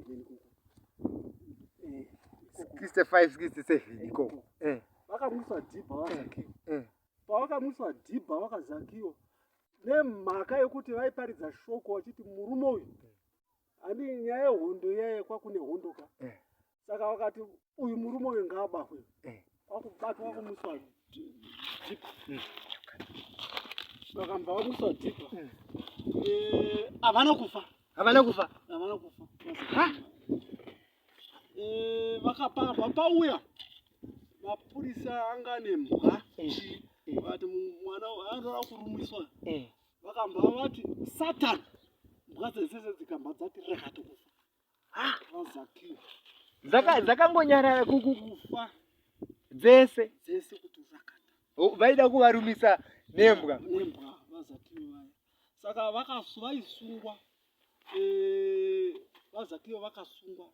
kuku. 65 67 iko. Vakamuiswa dhibha vaZakiyo. Pavakamuiswa dhibha vakaZakiyo nemhaka yekuti vaiparidza shoko vachiti murume uyu handi nyaya yehondo iyaye kwakune hondo ka. Saka vakati uyu murume uyu ngaabahwe. Vakubatwa vakumuswa dhibha. Vakabva vamuswa dhibha. Havana kufa. Vakapamba pauya mapurisa anga nemhwa vati mwana anoda kurumiswa. Vakamba vati Satani, mhwa dzese dzikamba dzati rega tokufa. VaZakiyo dzakangonyarara kufa dzese kuti rakata. Vaida kuvarumisa nembwa VaZakiyo vaya. Saka vaisungwa. VaZakiyo vakasungwa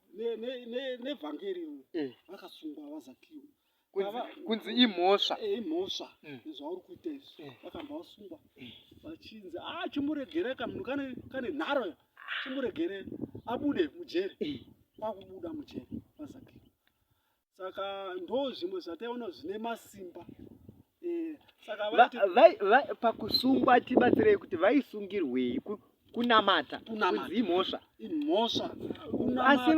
nevhangeri vakasungwa vaZakiyo kunzi imhosva zvauri kuita izvi. Vakamba vasungwa vachinzi chimuregere kamunhu kane nharo chimuregere abude mujeri. Kwakubuda mujeri vaZakiyo. Saka ndo zvimwe zvataiona zvine masimba. Saka pakusungwa tibatsirei kuti vaisungirwei kunamata kunzi imhosva. Asi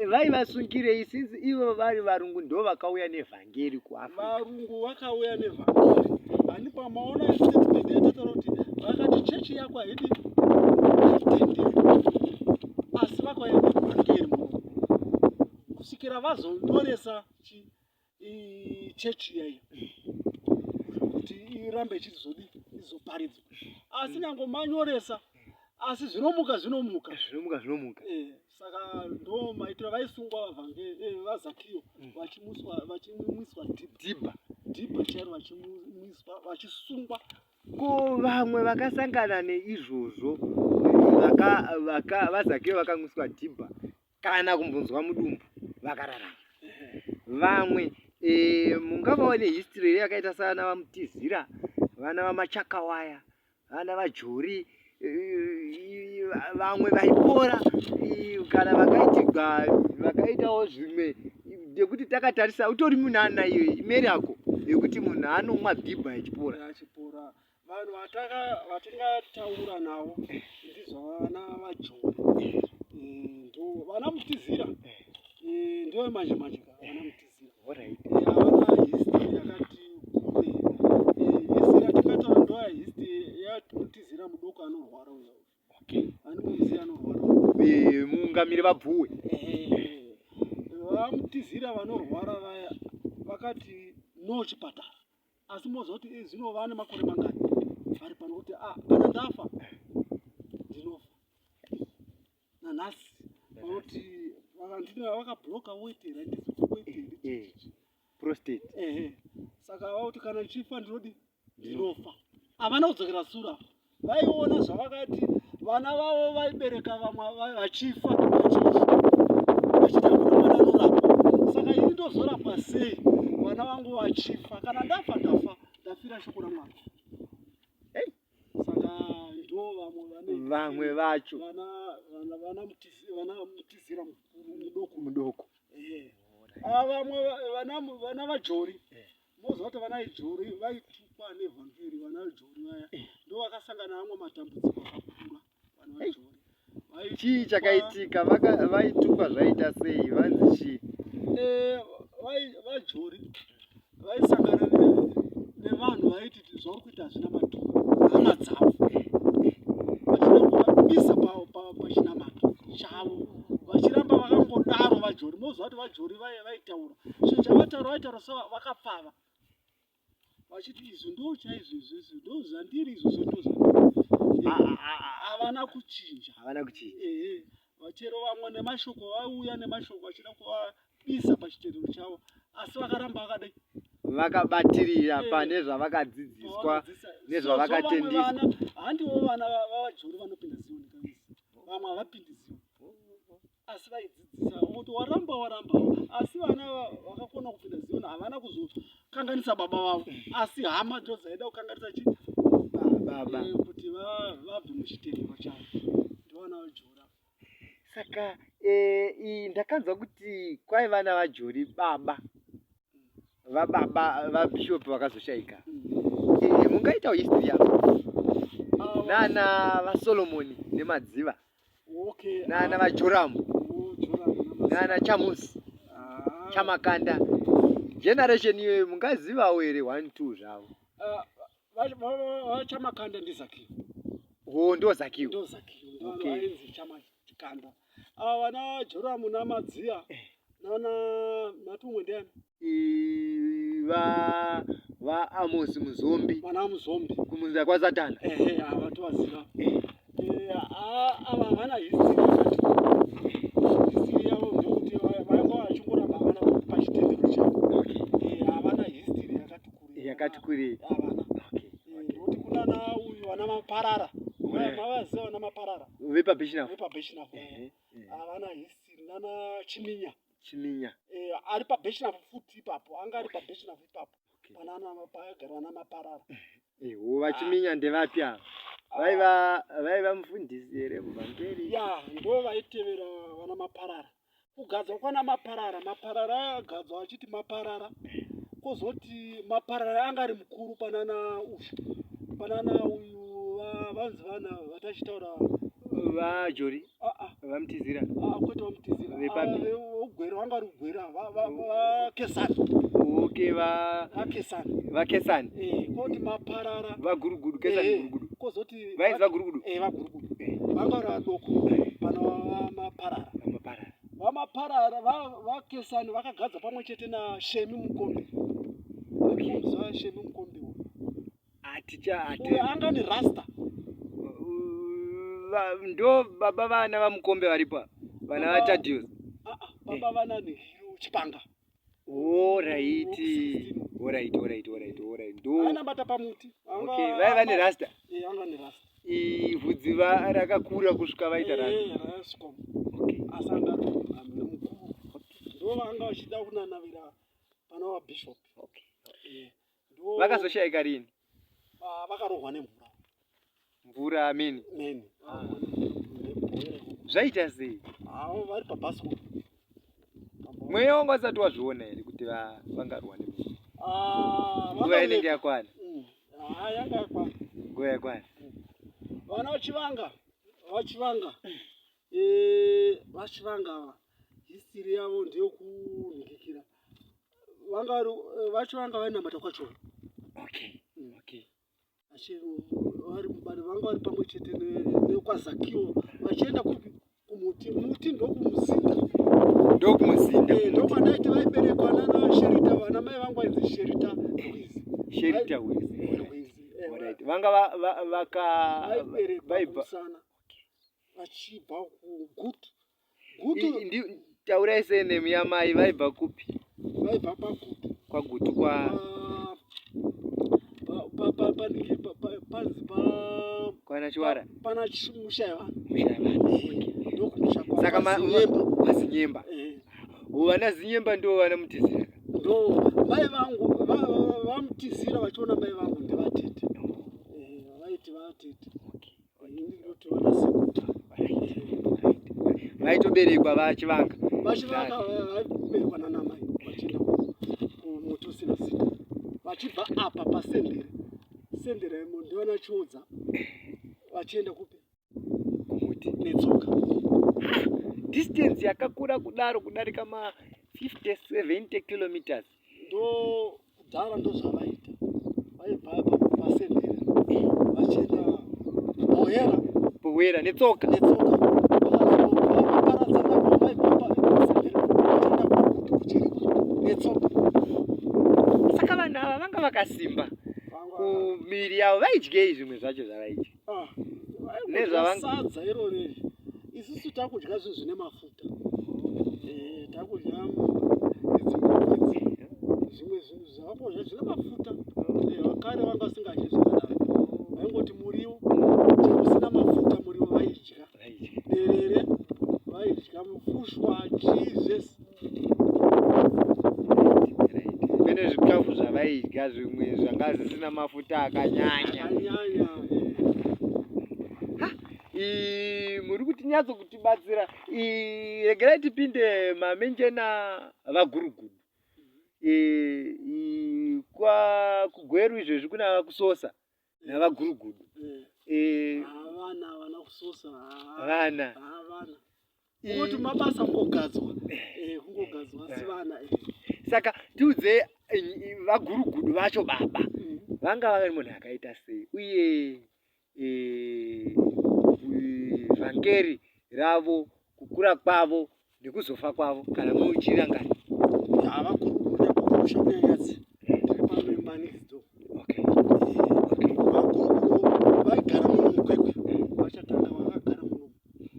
vaivasungirei sinzi ivo vari varungu ndo vakauya nevhangeri kuAfrica. Varungu vakauya nevhangeri. Hani pamaona statement yatataura kuti vakati chechi yako haidi asi vakauya nevhangeri kusvikira vazonyoresa chechi iyayo kuti irambe ichizoparidzwa. Asi nyange manyoresa asi zvinomuka. Saka ndo maitiro vaisungwa vaZakiyo vachimuiswa dhibha charo vachisungwa. Ko vamwe vakasangana neizvozvo vaZakiyo vakamuiswa dhibha kana kumbonzwa mudumbu vakararama. Vamwe mungavawo nehistory yakaita sana vaMutizira, vana vaMachakawaya, vana vaJori, vamwe vaipora kana vakaitawo zvimwe ndekuti takatarisa utori munhu ana iyo miracle yekuti munhu anomwa dhibha achipora. Vanhu vatingataura navo ndizvo vana vaJori. Ndo vana Mutizira ndivo manje vana Mutizira. Havana history yakati kure. History yatingataura ndo history yaMutizira mudoko anorwara uya. Anomuziya anorwara. Muungamiri vabvuwe. VaMutizira vanorwara vaya vakati no chipatara. Asi moziva kuti zvino vane makore mangani vari pano kuti kana ndafa ndinofa. Nanhasi vanoti vakabloka prostate. Saka vakuti kana ndichifa ndinodi ndinofa. Havana kudzokera sura. Vaiona zvavakati vana vavo vaibereka vamwe vachifa vachida kuti mwana anorapwa. Saka ini ndozorapwa sei vana vangu vachifa? Kana ndafa ndafira shoko raMwari. Saka ndo vamwe vacho vana Mutizira mudoko. Vamwe vana vaJori. Moziva kuti vana vaJori vaitukwa nevhangeri. Vana vaJori vaya ndo vakasangana namwe matambudziko akakura. Vana vaJori chii chakaitika? Vaitukwa zvaita sei? Vanzi chii? VaJori vaisangana nevanhu vaiti zvauri kuita hazvina maturo, hama dzavo vachida kuvabisa pachinamato chavo, vachiramba vakangodaro vaJori. Moziva kuti vaJori vaitaura chinhu chavataura vaitaura vakapfava vachiti izvi ndo chaizvizvi ndo zvandiri izvozvo ndo zvandiri. Havana kuchinja. Vachero vamwe nemashoko vauya nemashoko vachida kuvabisa pachiterero chavo asi vakaramba vakadai vakabatirira pane zvavakadzidziswa nezvavakatendeswa. Handiwo vana vavaJori vanopinda Zioni. Vamwe havapindi Zioni asi vaidzidzisa kuti waramba asi vana vakakona kupinda Zioni havana kuzokanganisa baba vavo asi hama ndo dzaida kukanganisa baba kuti vabve muchiterero chavo. Ndivana vaJori. Saka ndakanzwa kuti kwaiva navajori baba vababa vabishopu vakazoshaika. Mungaitawo history yavo nana vaSolomoni nemadziva nana vaJoramu nana Chamusi Chamakanda generation iyoyo mungazivawo here 1 2 zvavo? Chamakanda ndiZakiyo. Ndo Zakiyo. Ainzi Chamakanda. Vana Joramu namadziya natumwe ndiani? Va Amosi Muzombi. Vana Muzombi. Kumunza kwa Satana. Vatovaziva. Ava vana history yavo ndokuti vanga vachingoramba vana pachitendero chavo. Havana history yakati kurei. Havana. Ndokuti kunana uyu vana Maparara. Mavaziva vana Maparara. Vepabheshinafu. Havana history. Nana Chiminya. Ari pabheshinafu futi ipapo. Anga ari pabheshinafu ipapo. Paigara vana Maparara. Vachiminya ndevapi ava? Vaiva mufundisi here muvhangeri? Ndo vaitevera vana Maparara. Kugadzwa kwana Maparara agadzwa achiti Maparara. Kozoti Maparara anga ari mukuru panana uyu vanzi vana vatachitaura vajori vamutizira kwete vamutizira ugwera vanga ari ugwera vakesani vakesani koti Maparara vagurugudu kesani gurugudu kozoti vainzi vagurugudu vanga vari vadoko pana Maparara vamaparara vakesani vakagadza pamwe chete naShemi Mukombe. Shemi Mukombe uyu anga ni rasta. Ndo baba vana vaMukombe varipo vana vaTadeusi. Baba vana ni Chipanga. Alright. Anabata pamuti. Vaiva ni rasta. Anga ni rasta. Vhudzi rakakura kusvika vaita rasta. Asanga mukuru. Ndo vanga vachida kunanavira pana vaBishop. Vakazoshaika rini? Vakarohwa nemvura. Mvura ameni. Zvaita sei? Vari pabhasikoro. Mweya wangu asati wazviona here kuti vangarwa nemvura? Nguva inenge yakwana. Yanga yakwana. Nguva yakwana. Vana vachivanga history yavo ndeyokunikikira. Vachivanga vainamata kwacho. Vanga vari pamwe chete nekwaZakiyo vachienda kumuti ndokumuzinda. Ndokwandaiti vaiberekwa nana Sherita. Vana mai vangu vainzi Sherita Wizi. Vanga vaiberekwa sana vachibva kuGutu. Taurai senemu yamai vaibva kupi? Vaibva paGutu. KwaGutu kwana Chiwara pana Mushaiva. Saka Mazinyemba. Vana Zinyemba ndo vana Mutizira. Ndo mai vangu vamutizira vachiona mai vangu ndevatete. Vaiti vatete. Ndoti vana Sekuta. Vaitoberekwa vachivanga. Vaiberekwa nanamai vachienda kumuti usina zita. Vachibva apa pasendere. Sendere ndivana Chiodza. Vachienda kupi? Kumuti netsoka. Distance yakakura kudaro kudarika 50-70 kilometers. Ndo kudhara ndo zvavaita. Vaibva apa pasendere. Vachienda Bhohera netsoka. Saka vanhu ava vanga vakasimba. Kumiri yavo vaidyei zvimwe zvacho zvavaidya? Sadza irori. Isusu takudya zvinhu zvine mafuta. Takudya zvimwe zvinhu zvavakudya zvine mafuta. Vakare vanga vasingadyi zvakadaro. Vaingoti muriwo usina mafuta muriwo vaidya. Derere vaidya mufushwa, cheese. Mene zvikafu zvavaidya zvimwe zvanga zvisina mafuta akanyanya. Muri kuti tinyatso kutibatsira regerai tipinde mamenjena vagurugudu kugweru izvezvi kuna vakusosa navagurugudu vana kusosa vana kuti mabasa kungogadzwa kungogadzwa si vana saka tiudze vagurugudu vacho baba vanga vari munhu akaita sei uye vhangeri ravo kukura kwavo nekuzofa kwavo kana muchirangana vagurugudu kunyanyadzi tiri panoimba next door vagurugudu vaigara muno mukwekwe vachatanga vakagara munomu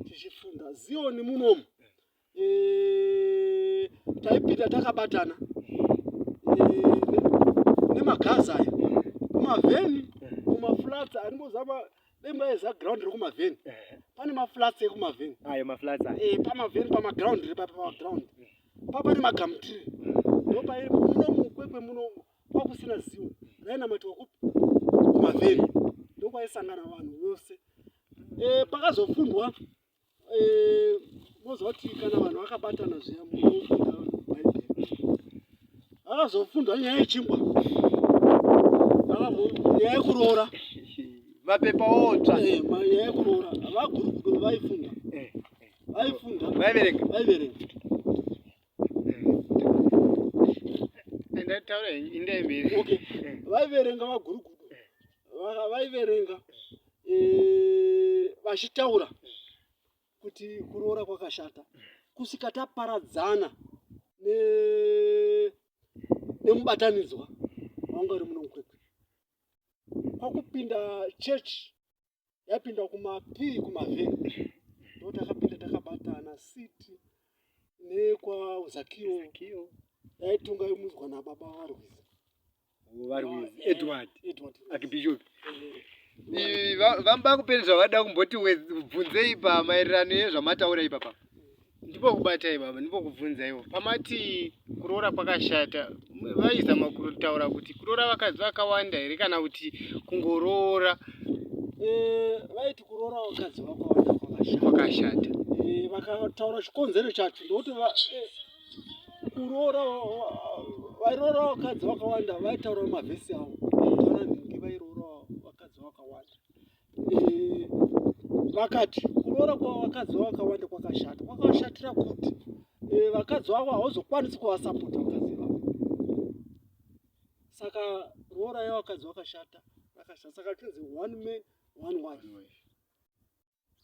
tichifunda zioni munomu taipinda takabatana nemagazi aya kumavheni kumaflats animozama dembaeza ground rekumavheni pane maflats ekumavheni ayo maflats pamavheni pamaground pamaground papane magamtree ndopai muno mukwekwe muno kwakusina ziwo rainamatwa kupi kumavheni ndokwaisangana vanhu vose pakazofundwa mozoti kana vanhu vakabatana zviya munofunda bhaibheri vakazofundwa nyaya yechingwa nyaya yekuroora mapepa otsva nyaya yekuroora vagurugudu vaifunda vaiverenga ndataura indemberi okay vaiverenga vagurugudu vaiverenga vachitaura kuti kuroora kwakashata kusika taparadzana nemubatanidzwa wanga uri muno mukwekwe kwakupinda chechi yapinda kumapii kumavheni ndo takapinda takabatana siti nekwauzakio yaitunga imudzwa nababa varwizi edward akibishopi vamba kupeni zvavada kumboti bvunzei pamaererano ezvamataura ipapa ndipo kubatai baba ndipo kubvunzaiwo pamati kuroora kwakashata vaizama kutaura kuti kuroora vakadzi vakawanda here kana kuti kungoroora vaiti kuroora vakadzi vakawanda kwakashata vakataura chikonzero chacho ndokuti kuroora vairoora vakadzi vakawanda vaitaura mavhesi avo tana nhingi vairoora vakadzi vakawanda vakati kuroora kwavakadzi vakawanda kwakashatira kuti vakadzi vavo havazokwanisi kuvasapota vakadzi vavo saka roora yavakadzi vakashata saka tinzi one man one wife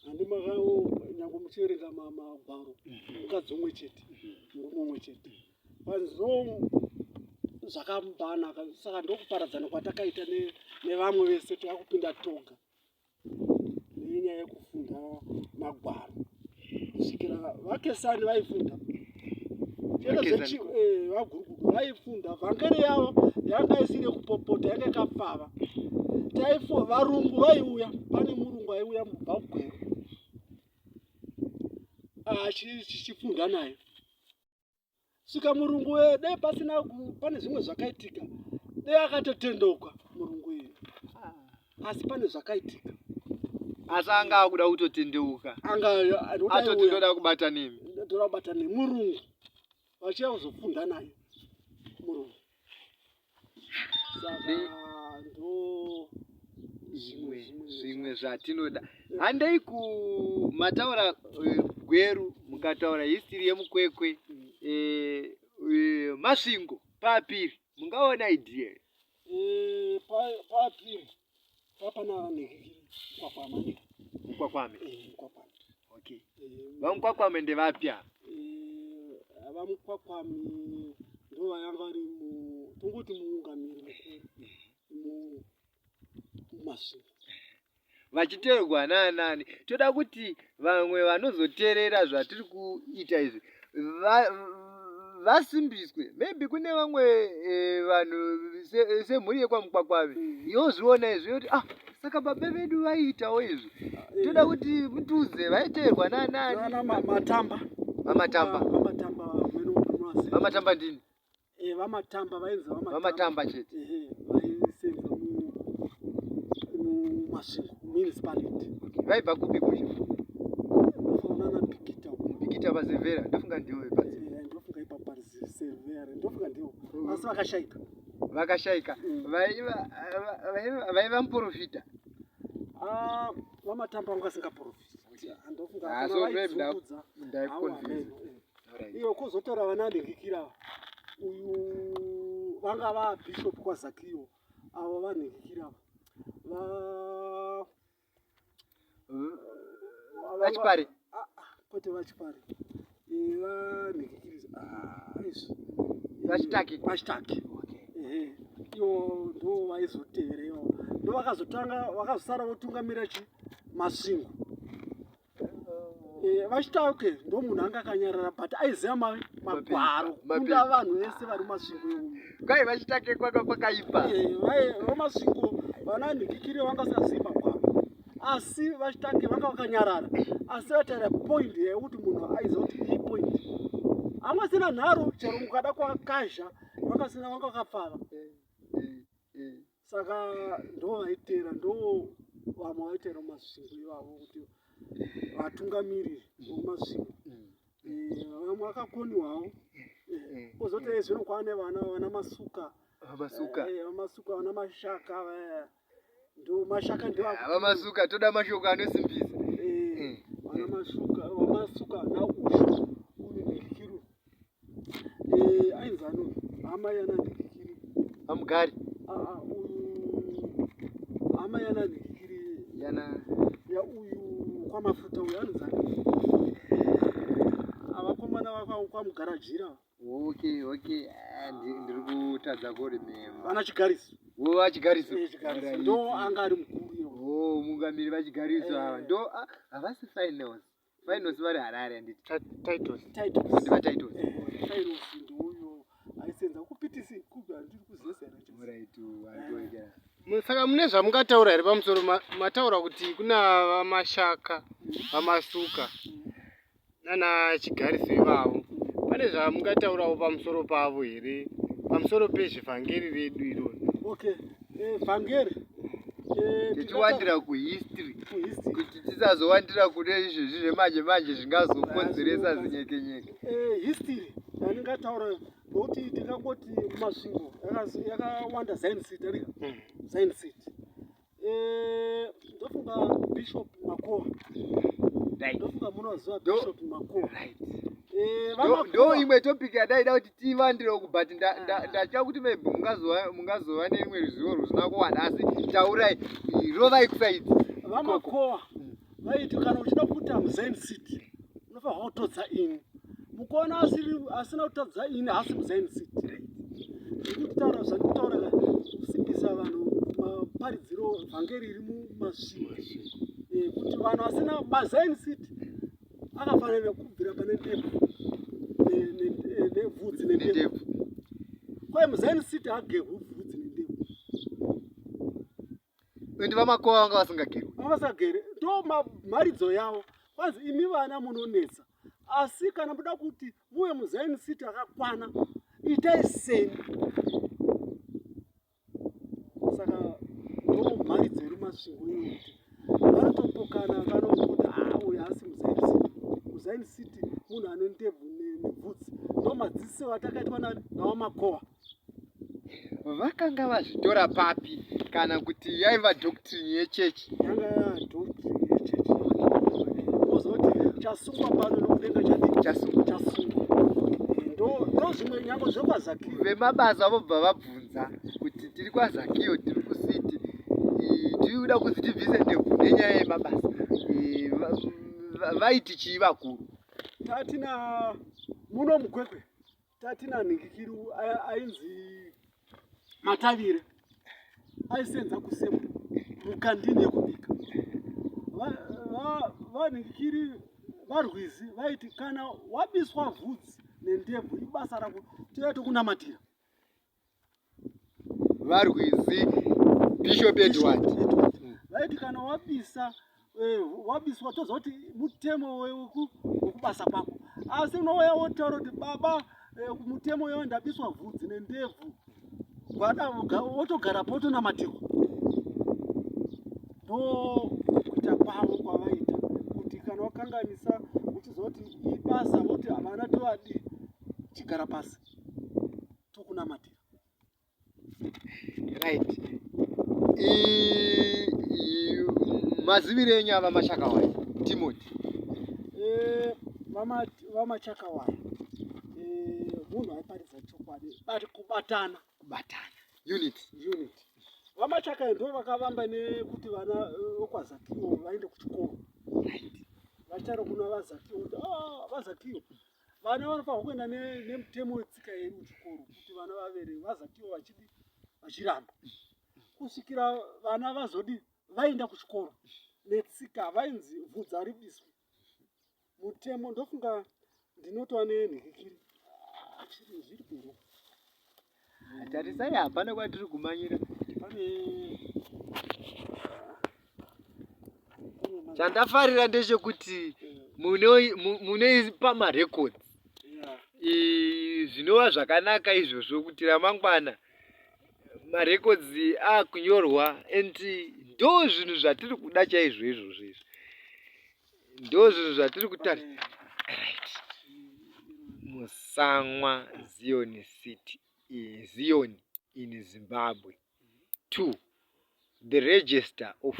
handi makao nyange muchiverenga magwaro mukadzi umwe chete murume umwe chete panzo zvakambanaka saka ndokuparadzana kwatakaita nevamwe vese takupinda toga nenyaya yekufunda magwaro kusvikira vakesani vaifunda vagurugudu vaifunda vhangeri yavo yanga isiri kupopota yanga ikapfava varungu vaiuya pane murungu aiuya mubva kugweru chichifunda naye svika murungu dei pasina pane zvimwe zvakaitika dei akatotendoka murungu iyi asi pane zvakaitika asi anga akuda kutotendeuka atotoda kubata nemi toda kubata nemi murungu vachiya kuzofunda naye murungu saka ndo zvimwe zvatinoda handei kumataura gweru mukataura histiri yemukwekwe masvingo paapiri mungaona idea paapiri papana nhekekiri mukwakwame okay vamukwakwame ndevapya vamukwakwame ndo vayanga vari tongoti muungamiri mukuru mumasvingo vachiteerwa naanani toda kuti vamwe vanozoteerera zvatiri kuita izvi vasimbiswe maybe kune vamwe vanhu semhuri yekwamukwakwavi yozviona izvi yoti saka baba vedu vaiitawo izvi toda kuti mutiudze vaiteerwa naanani vamatamba ndini vamatamba chete vaisenza mumasvingo municipality vaibva kupi kusha nana Pikita. Pikita pasevera ndofunga ndiwe basi. Ndofunga ipapa Severa. Ndofunga ndiwo. Asi vakashaika. Vakashaika. Vaiva muprofita. Vamatamba vanga singaprofita. Ndofunga so ndaikonvince. Iyo kuzotora vananhingikira uyu vanga vaBishop kwaZakio avo vanhingikira vachipare kwete vachipare vanhingikiriza vachitaki ivo ndo vaizotevera ivo ndo vakazosara votungamira Masvingo. Vachitauke ndo munhu anga akanyarara but aiziva magwaro kunda vanhu vese vari Masvingo. Kwai vachitake kwakaipa. Masvingo vananhingikiri vangasazivi magwaro asi vachitake vanga vakanyarara asi vataira point yekuti munhu aiziva kuti iyi point hamwe sina nharo chero mukada kwakazha vanga vakafara. Saka ndo vaitera ndo vamwe vaitera Masvingo ivavo kuti vatungamiriri voMasvingo. Vamwe vakakoniwawo kozoti zvino kwane vana masuka vana mashaka ndo mashaka vamasuka toda mashoko anosimbisa vana vamasuka nausho uyu Nhikikiru ainzi ano hama yana Nhikikiru amugari uyu hama yana Nhikikiru ya uyu kwamafuta uyu anonzi avakomana vakwamugarajira. Okay ndiri kutadza kurememba vana Chigariso vachigariso ndo anga ari mukuru mungamiri vachigariso ava ndo havasi finals vari Harare handiti titles ndoyo aisenza kupitisi kubva handiri kuzesa. Saka mune zvamungataura here pamusoro mataura kuti kuna vamashaka vamasuka nana Chigariso ivavo pane zvamungataurawo pamusoro pavo here pamusoro pezvivhangeri redu ironi? Vhangeri tichiwandira kuhistory kuti tisazowandira kune izvezvi zvemanje manje zvingazokonzeresa zinyekenyeke. History yandingataura ndokuti ndingangoti Masvingo yakawanda Zion City Zion City. Ndofunga Bishop Makoa ndofunga munoziva Bishop Makoa ndo imwe topic yadaida kuti tivandire but ndatya kuti maybe mungazova nerimwe ruzivo rusina kuwanda asi taurai rovai kusaidzi. Vamakoa vaiti kana uchida kuita muZion City unofanira kutodza ini mukuona asina kutodza ini hasi muZion City. Ndikutaura zvandikutaura kusimbisa vanhu maparidziro vhangeri iri muMasvingo kuti vanhu asina maZion City akafanira kubvira pane ndebvu nevhudzi nendebvu. Kwaye muZion City hagerwi vhudzi nendebvu. Ende vamakoa vanga vasingagerwi ndo mharidzo yavo kwanzi imi vana munonetsa asi kana muda kuti muve muZion City akakwana itai seni. Saka ndo mharidzo iri Masvingo iyo kuti vanotopokana vanokuti uyu hasi muZion City munhu ane ndebvu nebvudzi ndo madziso atakaitwa navamakoa. Vakanga vazvitora papi kana kuti yaiva doctrine yechechi? Yanga doctrine yechechi ozoti chasungwa pano nokudenga chasungwa ndo zvimwe nyango zvekwaZakio vemabasa vobva vabvunza kuti tiri kwaZakio tiri kusiti tiri kuda kuzi tibvise ndebvu nenyaya yemabasa vaiti chii vakuru? Tatina muno mukwekwe tatina Nhikikiru ainzi Matavire aisenza kusemba mukandini yekubika. Vanhingikiri varwizi vaiti kana wabiswa vhudzi nendebvu ibasa rako toyati kunamatira. Varwizi Bishop Edward vaiti kana wabiswa toziva kuti mutemo wekubasa kwako asi unouya wotaura kuti baba mutemo uyo ndabiswa vhudzi nendebvu wotogara potonamatirwa. Ndo kuita kwavo kwavaita kuti kana wakanganisa muchizoti ibasa voti havana tovadi chigara pasi tokunamatira. Right. Mazivire enyu ava machakawai Timothy. Vamachakawai munhu aiparidza chokwadi bati kubatana Unit. Vamachakawai ndo vakavamba nekuti vana vokwaZakiyo vaende kuchikoro. Vacharo kuna vaZakiyo kuti vaZakiyo vana vanofanirwa kuenda nemutemo wetsika yedu kuchikoro kuti vana vavere vaZakiyo vachiramba kusvikira vana vazodi vaenda kuchikoro netsika vainzi vhudza ribiswe mutemo. Ndofunga ndinotwa nenhekekiri zviri kuro Tarisai hapana kwatiri kumanyira. Chandafarira ndechekuti munoipa marecords. Zvinova zvakanaka izvozvo kuti ramangwana marecords akunyorwa enti ndo zvinhu zvatiri kuda chaizvo izvozvo izvi. Ndo zvinhu zvatiri kutarisa. Right. Musamwa Zion City, Zion in Zimbabwe. 2. The register of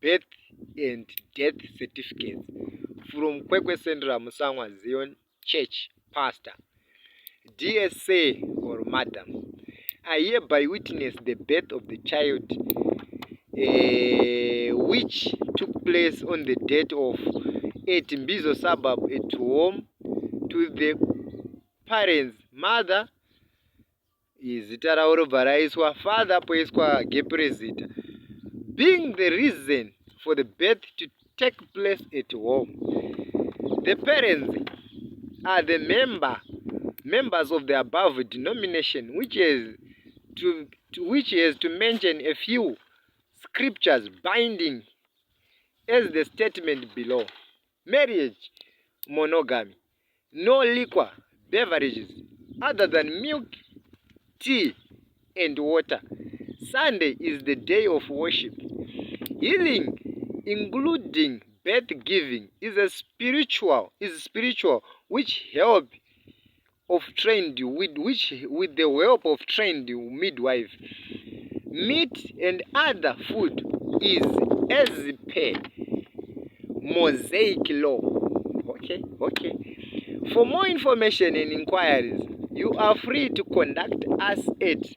birth and death certificates from Kwekwe Central Musamwa Zion Church Pastor. Dear Sir or Madam, I hereby witness the birth of the child which took place on the date of 8 Mbizo suburb at home to the parents, mother zita ravo robva raiswa, father poiswa gepe zita, being the reason for the birth to take place at home. The parents are the members of the above denomination, which has to mention a few scriptures binding as the statement below. Marriage, monogamy, no liquor, beverages other than milk, tea and water. Sunday is the day of worship. Healing, including birth giving, is spiritual, which help of trained with the help of trained midwife. Meat and other food is as per Mosaic law. Okay. For more information and inquiries, you are free to contact us at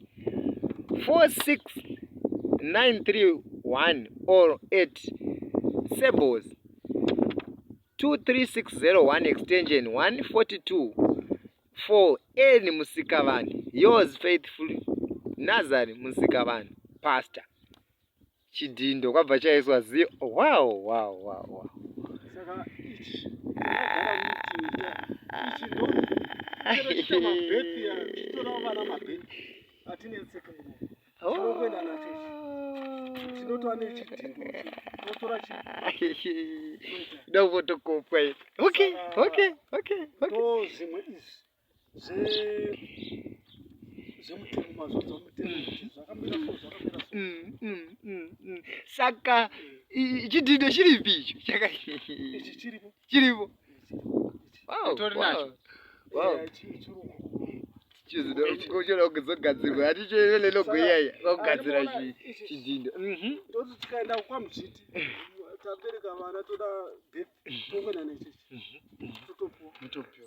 46931 or at Sebos 23601 extension 142 for N Musikavani. Yours faithfully, Nazari Musikavani, Pastor. Chidindo kwabva chaiswa Zio. Wow. Saka ichi ndo mabheti chitoravo vana mabheti atinetseke muno tinokwenda nacho tinotwa nechidhindo totora ndovotokopwa ii. Okay. ndo zvimwe izvi zvemutemo mazvodza mutemo kuti zvakamira so. Saka chidhindo chiripi icho? Ichi Chiripo. Wow. Chizoda kuzogadzirwa hatichoele logo iyaya vakugadzira chidhindo. Ndoti tikaenda kwaMujiti tabereka vana toda bheti tokwenda nechechi totopuwa.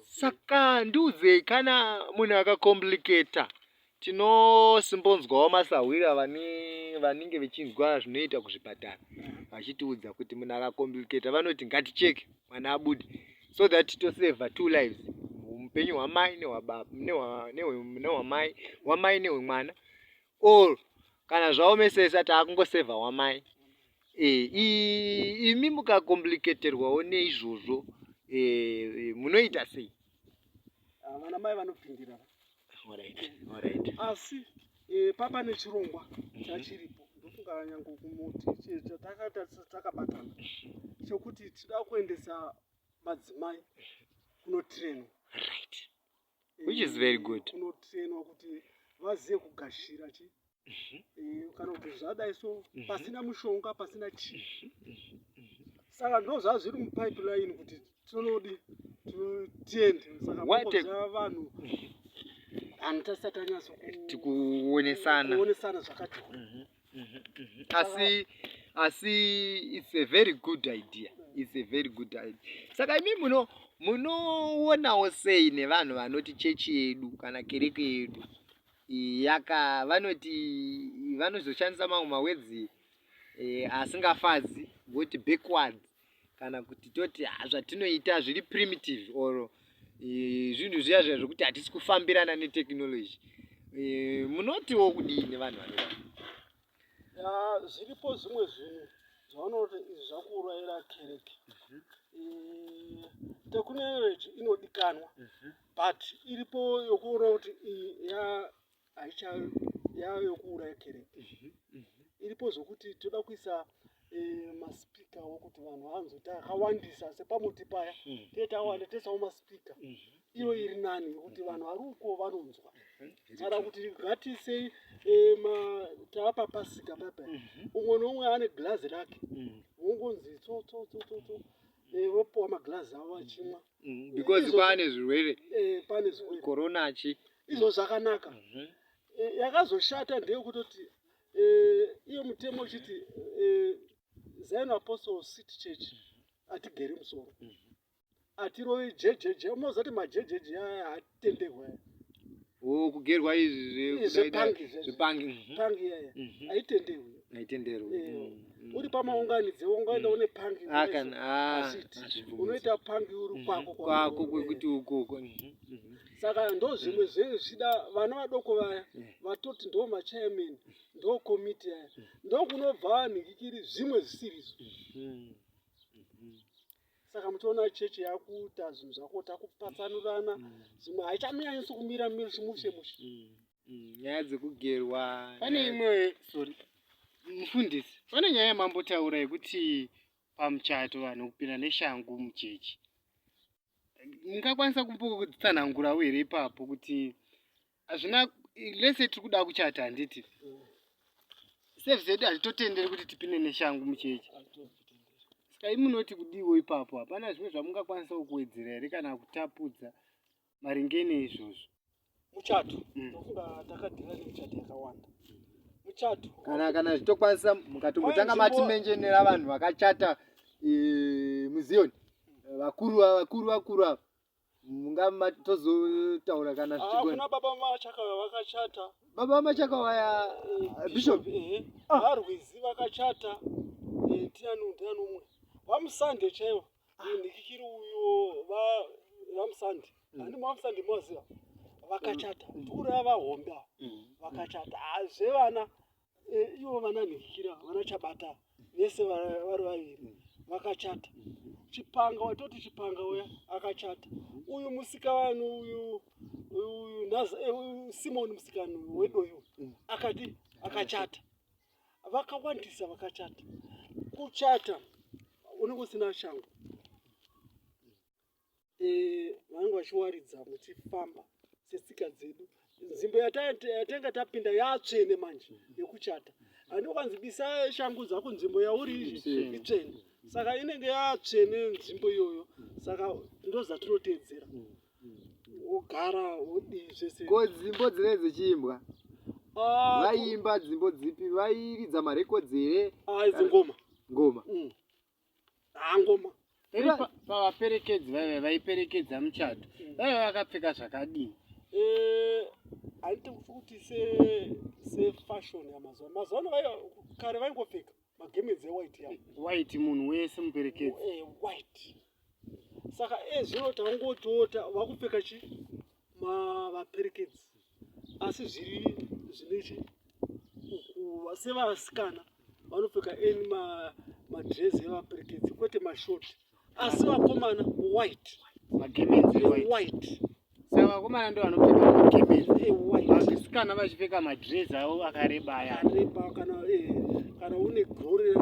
Saka ndiudzei, kana munhu akakomplicata tinosimbonzwawo masahwira vanenge vechinzwa zvinoita kuzvipatara vachitiudza kuti munhu akakomplicata vanoti ngaticheke mwana abude, so that tosavha 2 lives, upenyu hwamai hwamai nehwemwana, or kana zvaomesesa taakungosavha hwamai. Imi mukakomplicaterwawo neizvozvo munoita sei? Vana mai vanopindira. Alright. Asi papa nechirongwa chachiripo ndofunga nyange kumuti takabatana chokuti tida kuendesa madzimai kunotrainwa. Right. Which is very good. Kunotrainwa kuti vazive kugashira kana kuti zvadai so pasina mushonga pasina chii. Saka ndo zvazviri mupipeline kuti tinodi tiende saka Wate- kumbobvira vanhu anotasati anyatso tikuonesana kuonesana zvakati asi it's a very good idea. It's a very good idea. Saka imi munoonawo sei nevanhu vanoti chechi yedu kana kereke yedu vanozoshandisa mamwe mawedzi asingafadzi voti backwards kana kuti toti zvatinoita zviri primitive or zvinhu zviya zviya zvokuti hatisi kufambirana neteknology. Munotiwo kudini vanhu vanodaro? zviripo zvimwe zvinhu zvavanoti izvi zvakuurayira kereke. Technology inodikanwa but iripo yokuona kuti yokuuraya kereke. Iripo zvokuti toda kuisa maspika wokuti vanhu vanzoti akawandisa sepamuti paya tawanda toisawo maspika iyo iri nani yokuti vanhu vari uko vanonzwa. Kana kuti ngatiisei taapa pasika papa umwe noumwe ane girazi rake wongonzi vopiwa magirazi avo vachimwa because pane zvirwere pane zvirwere corona izvo zvakanaka. Yakazoshata ndeyekutoti iyo mutemo uchiti Zion Apostles City Church hatigeri musoro hatirovi jejeje. Unozati majejeje aya hatenderwa kugerwa izvi zvepangi haitenderwi. Uri pamaunganidze ungaenda une pangi unoita pangi uri kwako kwekuti ukoko. Saka ndo zvimwe zvida vana vadoko vaya vatoti ndo machairman ndo komiti aya ndo kunobva nhikikiri zvimwe zvisirizo. Saka muchiona chechi yakuita zvinhu zvako takupatsanurana zvimwe haichanyanyiso kumira mushe nyaya dzekugerwa. Pane imwe mufundisi, pane nyaya yamambotaura yekuti pamuchato vanhu kupinda neshangu muchechi. Mungakwanisa kumbotsanangurawo here ipapo kuti hazvina lese tiri kuda kuchata handiti sevhi zedu hazvitotenderi kuti tipinde neshangu muchechi. Saka imi munoti kudiwo ipapo hapana zvimwe zvamungakwanisa kuwedzera here kana kutapudza maringe neizvozvo? Muchato ndofunga takadhira nemuchato yakawanda. Muchato kana zvitokwanisa mukatombotanga matimenjenera vanhu vakachata muzioni vakuru ava mungatozotaura kana kuna baba machaka vakachata. Baba machaka vaya bishop varwizi vakachata tianu umwe vamusande chaivo ndikikiri uyo vamusande handi vamusande moziva vakachata pura vahomba vakachata zvevana ivo vana nhikikira vana chabata vese vari vaviri vakachata. Chipanga watoti chipanga uya akachata. Uyu musikavanhu uyu Simon musikana wedoyo akati akachata. Vakawandisa vakachata. Kuchata unenge usina shangu vanenge vachiwaridza muchifamba setsika dzedu. Nzvimbo yatanga tapinda yatsvene manje yekuchata. Handikwanzi bisa shangu dzako nzvimbo yauri itsvene. Saka inenge yatsvene nzvimbo iyoyo. Saka ndozvatinoteedzera. Wogara wodii zvese. Ko dzimbo dzine dzichiimbwa vaimba dzimbo dzipi? Vairidza marekodzi here? Idzi ngoma. Ngoma. Ngoma. Pavaperekedzi vaiperekedza muchato vaiva vakapfeka zvakadini? Handiti kuti sefashoni yamazuva kare vaingopfeka magemenzi ewhite yavo. White munhu wese muperekedzi. White. Saka zvino tangotota vakupfeka vaperekedzi asi zviri zvinechi sevasikana vanopfeka madrezi evaperekedzi kwete mashoti asi vakomana white magemenzi white. Saka vakomana ndo vanopfeka magemenzi vasikana vachipfeka madrezi avo akareba aya akareba kana une gore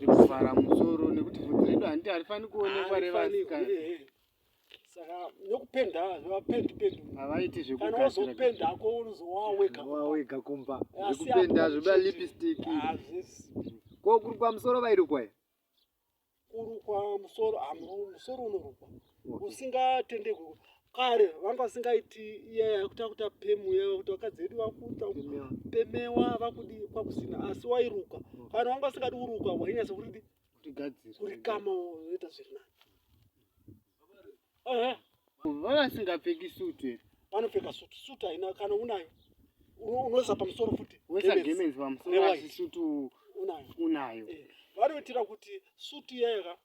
rekuvhara musoro nekuti bvudzi redu handiti harifani kuonekwa revasikana. Saka nokupenda zvevapendi havaiti kana wazopenda ako unozowawega kumba zvekupenda zvoda lipstick. Ko kuri pamusoro vairukwa here? kurukwa musoro, musoro unorukwa usingatendekwi. Kare vanga vasingaiti iyaya yekuti pemwe kuti vakadzi vedu vakupemewa vakudi kwakusina, asi wairuka kana vanga vasingadi kuruka wainyasa kurikama woita zviri nani. Vasingapfeki sutu here. Vanopfeka sutu haina, kana unayo unoisa pamusoro futi Unoisa gemenzi pamusoro asi sutu unayo. unayo. Vanoitira kuti sutu iyaya